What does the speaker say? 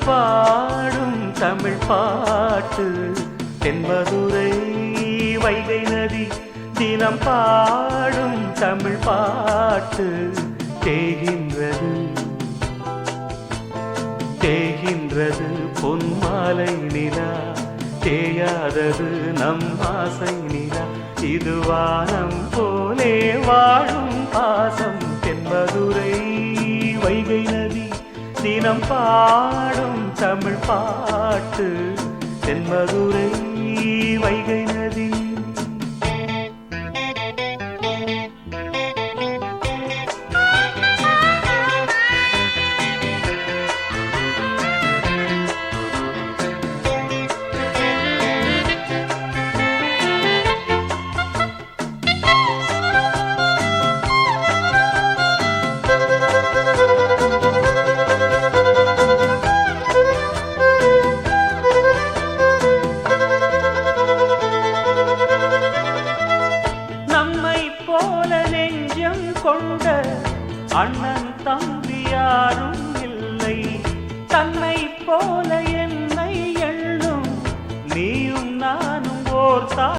பாடும் தமிழ் பாட்டு தென்மதுரை வைகை நதி தினம் பாடும் தமிழ் பாட்டு தேகின்றது தேகின்றது பொன்மாலை நிலா தேயாதது நம் ஆசை நிலா இது வானம் போலே வாழும் பாசம் தென்மதுரை வைகை நதி தினம் பாடும் தமிழ் பாட்டு தென்மதுரை வைகை நதி. கொண்ட அண்ணன் தம்பி யாரும் இல்லை தன்னை போல என்னை எண்ணும் நீயும் நானும் ஓர்